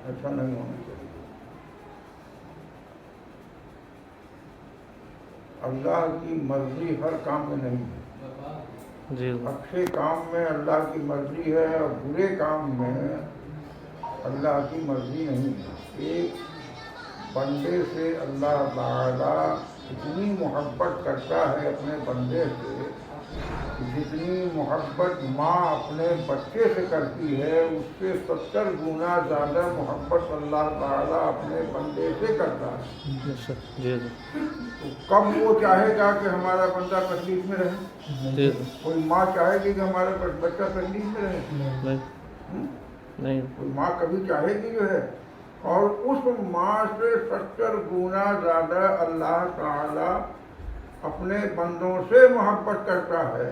ایسا نہیں ہونا چاہیے. اللہ کی مرضی ہر کام میں نہیں ہے. جی اچھے کام میں اللہ کی مرضی ہے اور برے کام میں اللہ کی مرضی نہیں ہے. ایک بندے سے اللہ تعالیٰ اتنی محبت کرتا ہے اپنے بندے سے، جتنی محبت ماں اپنے بچے سے کرتی ہے اس سے 70 گنا زیادہ محبت اللہ تعالیٰ اپنے بندے سے کرتا ہے. جی تو کب وہ چاہے گا کہ ہمارا بندہ تکلیف میں رہے؟ جی کوئی ماں چاہے گی کہ ہمارا بچہ تکلیف میں رہے؟ نہیں. کوئی ماں کبھی چاہے گی جو ہے. اور اس ماں سے 70 گنا زیادہ اللہ تعالی اپنے بندوں سے محبت کرتا ہے.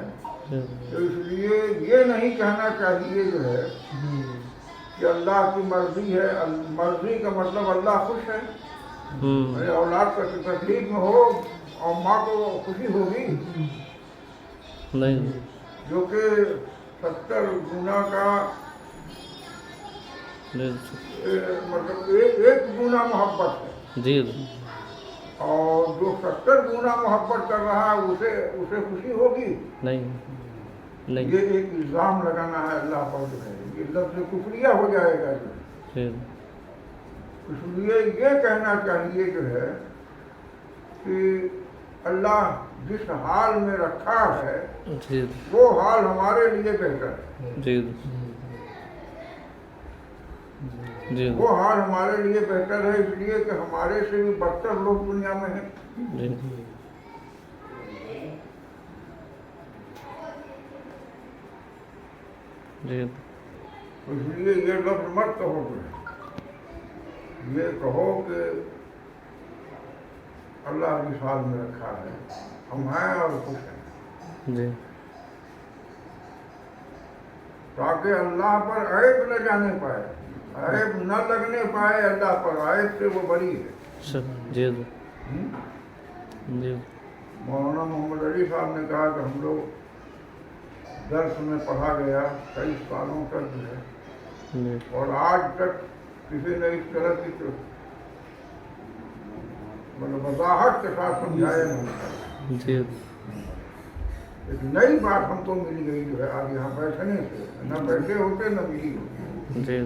تو اس لیے یہ نہیں کہنا چاہیے جو ہے کہ اللہ کی مرضی ہے. مرضی کا مطلب اللہ خوش ہے. میرے اولاد کا تکلیف میں ہو اور ماں کو خوشی ہوگی نہیں. جو کہ 70 گنا کا مطلب ایک گنا محبت ہے. جی اور جو 70 گنا محبت کر رہا ہے اسے خوشی ہوگی نہیں. یہ ایک الزام لگانا ہے اللہ پر جو ہے. یہ لفظ کفریہ ہو جائے گا جو ہے. اس لیے یہ کہنا چاہیے جو ہے کہ اللہ جس حال میں رکھا ہے وہ حال ہمارے لیے بہتر ہے. وہ حال ہمارے لیے بہتر ہے اس لیے کہ ہمارے سے بھی بدتر لوگ دنیا میں ہیں. اس لیے یہ لفظ مت کہو کہ یہ کہو کہ اللہ جس حال میں رکھا ہے ہم ہیں اور خوش ہیں. تاکہ اللہ پر عیب نہ جانے پائے، عیب نہ لگنے پائے اللہ پر. عیب سے وہ بری ہے. مولانا محمد علی صاحب نے کہا کہ ہم لوگ درس میں پڑھا گیا 23 سالوں تک جو ہے اور آج تک کسی نے اس طرح کی وضاحت کے ساتھ سمجھایا نہیں. ایک نئی بات ہم کو مل گئی جو ہے آج یہاں بیٹھنے سے. نہ بیٹھے ہوتے نہ ملی ہوتی.